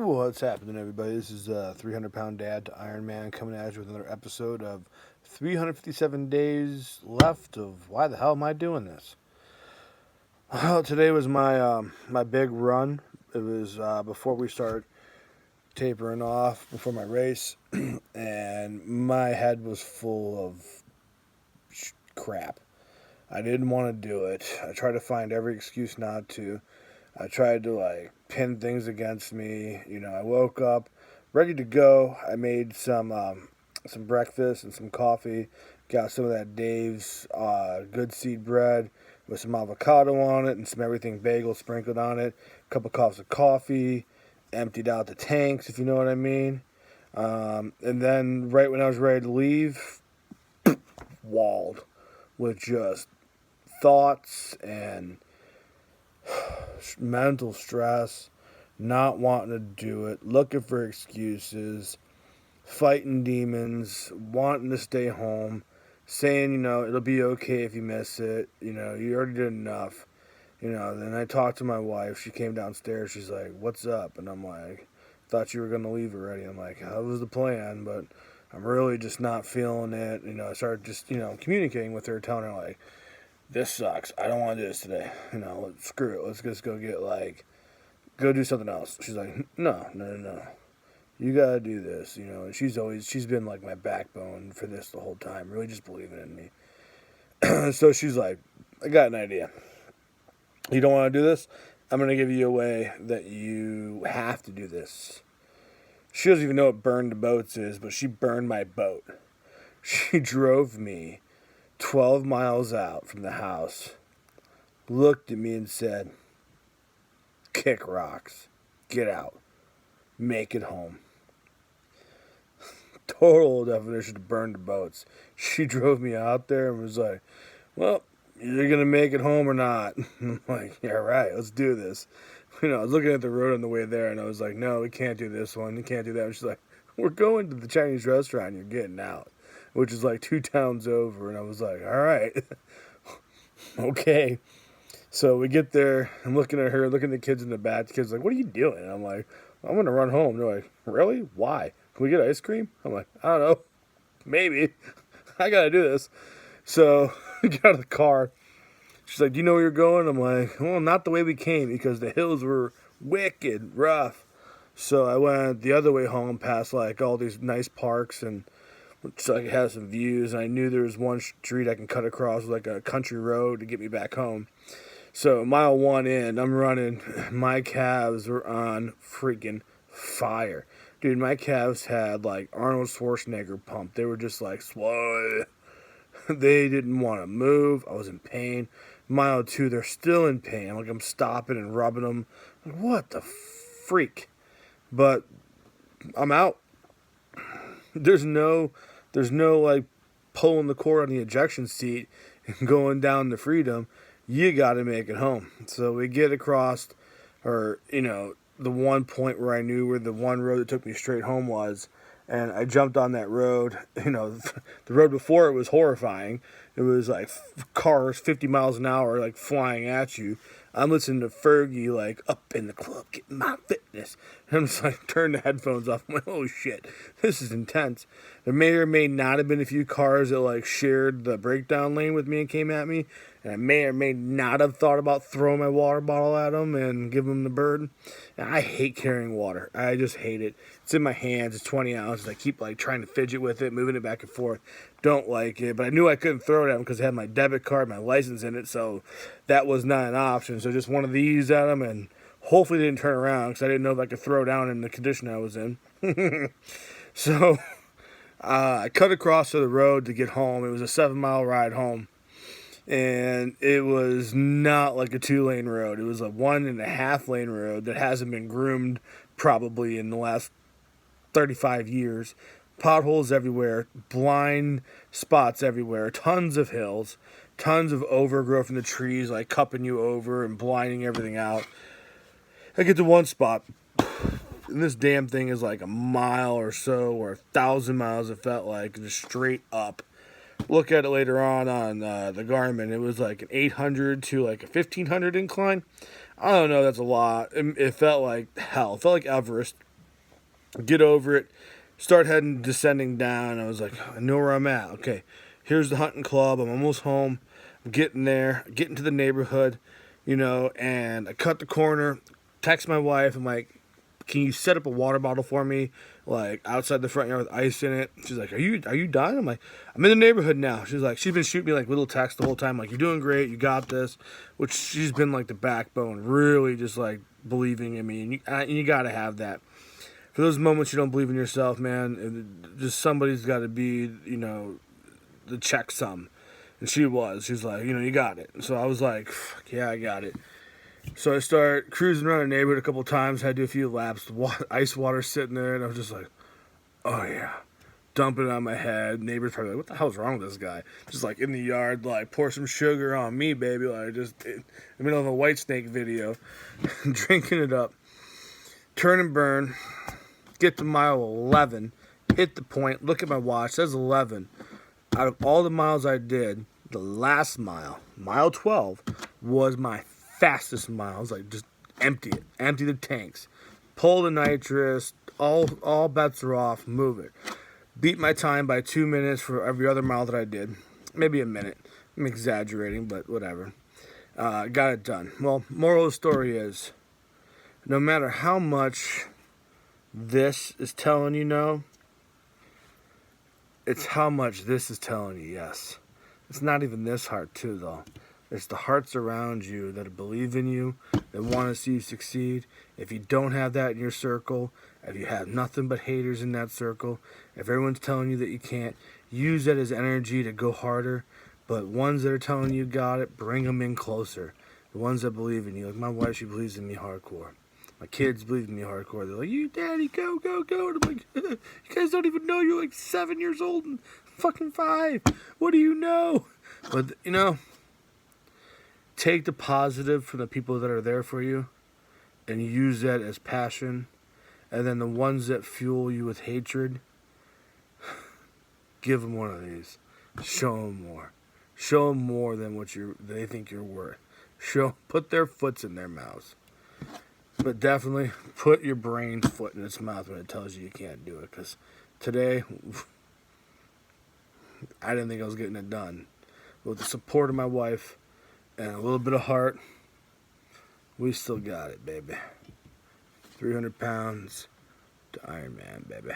What's happening, everybody? This is 300-pound dad to Ironman coming at you with another episode of 357 days left of Why the Hell Am I Doing This? Well, today was my big run. It was before we start tapering off, before my race, and my head was full of crap. I didn't want to do it. I tried to find every excuse not to. I tried to pin things against me. I woke up ready to go. I made some breakfast and some coffee. Got some of that Dave's good seed bread with some avocado on it and some everything bagel sprinkled on it. A couple cups of coffee. Emptied out the tanks, if you know what I mean. And then right when I was ready to leave, walled with just thoughts and mental stress, not wanting to do it, looking for excuses, fighting demons, wanting to stay home, saying, it'll be okay if you miss it, you already did enough. Then I talked to my wife. She came downstairs. She's like, "What's up?" And I'm like, "Thought you were going to leave already." I'm like, "That was the plan, but I'm really just not feeling it." I started just, communicating with her, telling her, like, "This sucks. I don't want to do this today. Screw it. Let's just go go do something else." She's like, No. You got to do this, And she's been like my backbone for this the whole time, really just believing in me. So she's like, "I got an idea. You don't want to do this? I'm going to give you a way that you have to do this." She doesn't even know what burn the boats is, but she burned my boat. She drove me 12 miles out from the house, looked at me and said, "Kick rocks. Get out. Make it home." Total definition to burn the boats. She drove me out there and was like, "Well, you're going to make it home or not." I'm like, "Yeah, right, let's do this." I was looking at the road on the way there, and I was like, "No, we can't do this one. We can't do that." And she's like, "We're going to the Chinese restaurant. You're getting out," which is like 2 towns over. And I was like, "All right, okay." So we get there. I'm looking at her, looking at the kids in the back. The kids are like, "What are you doing?" And I'm like, "I'm going to run home." They're like, "Really? Why? Can we get ice cream?" I'm like, "I don't know. Maybe. I got to do this." So we get out of the car. She's like, "Do you know where you're going?" I'm like, "Well, not the way we came because the hills were wicked rough." So I went the other way home past all these nice parks and so it has some views. And I knew there was one street I can cut across with a country road to get me back home. So mile 1 in, I'm running. My calves were on freaking fire. Dude, my calves had Arnold Schwarzenegger pumped. They were just swole. They didn't want to move. I was in pain. Mile 2, they're still in pain. I'm stopping and rubbing them. What the freak? But I'm out. There's no pulling the cord on the ejection seat and going down to freedom. You got to make it home. So we get across, the one point where I knew where the one road that took me straight home was. And I jumped on that road. The road before it was horrifying. It was cars 50 miles an hour flying at you. I'm listening to Fergie up in the club, getting my fitness. And I'm just turn the headphones off. I'm like, "Oh shit, this is intense." There may or may not have been a few cars that shared the breakdown lane with me and came at me. And I may or may not have thought about throwing my water bottle at them and giving them the bird. And I hate carrying water. I just hate it. It's in my hands. It's 20 ounces. I keep trying to fidget with it, moving it back and forth. Don't like it. But I knew I couldn't throw it at them because it had my debit card, my license in it. So that was not an option. So just one of these at them and hopefully didn't turn around because I didn't know if I could throw down in the condition I was in. So I cut across to the road to get home. It was a 7-mile ride home. And it was not like a 2-lane road. It was a 1.5-lane road that hasn't been groomed probably in the last 35 years. Potholes everywhere, blind spots everywhere, tons of hills, tons of overgrowth in the trees, cupping you over and blinding everything out. I get to one spot, and this damn thing is a mile or so, or 1,000 miles it felt like, just straight up. Look at it later on the Garmin. It was an 800 to a 1,500 incline. I don't know, that's a lot. It felt like hell. It felt like Everest. Get over it. Start heading, descending down. I was like, I know where I'm at. Okay, here's the hunting club. I'm almost home. I'm getting there. Getting to the neighborhood, and I cut the corner. Text my wife. I'm like, can you set up a water bottle for me, like outside the front yard with ice in it? She's like, are you done? I'm like, I'm in the neighborhood now. She's like, she's been shooting me like little texts the whole time, like, you're doing great, you got this. Which she's been like the backbone, really just like believing in me, and you got to have that. For those moments you don't believe in yourself, man, just somebody's got to be, the checksum. And she was. She was like, you got it. So I was like, fuck yeah, I got it. So I start cruising around the neighborhood a couple times. Had to do a few laps. Ice water sitting there, and I was just like, oh yeah. Dumping it on my head. Neighbors probably like, what the hell's wrong with this guy? Just like in the yard, like, pour some sugar on me, baby. Like, just in the middle of a White Snake video. Drinking it up. Turn and burn. Get to mile 11, hit the point, look at my watch, says 11. Out of all the miles I did, the last mile, mile 12, was my fastest mile. I was like, just empty it, empty the tanks, pull the nitrous, all bets are off, move it. Beat my time by 2 minutes for every other mile that I did, maybe a minute. I'm exaggerating, but whatever. Got it done. Well, moral of the story is, no matter how much this is telling you no, it's how much this is telling you yes. It's not even this heart too, though. It's the hearts around you that believe in you, that want to see you succeed. If you don't have that in your circle, if you have nothing but haters in that circle, if everyone's telling you that you can't, use that as energy to go harder. But ones that are telling you got it, bring them in closer. The ones that believe in you. Like my wife, she believes in me hardcore. My kids believe in me hardcore. They're like, you daddy, go, go, go. And I'm like, you guys don't even know you're like 7 years old and fucking 5. What do you know? But, take the positive from the people that are there for you and use that as passion. And then the ones that fuel you with hatred, give them one of these. Show them more. Show them more than what they think you're worth. Put their foots in their mouths. But definitely put your brain's foot in its mouth when it tells you can't do it. Because today, I didn't think I was getting it done. But with the support of my wife and a little bit of heart, we still got it, baby. 300 pounds to Ironman, baby.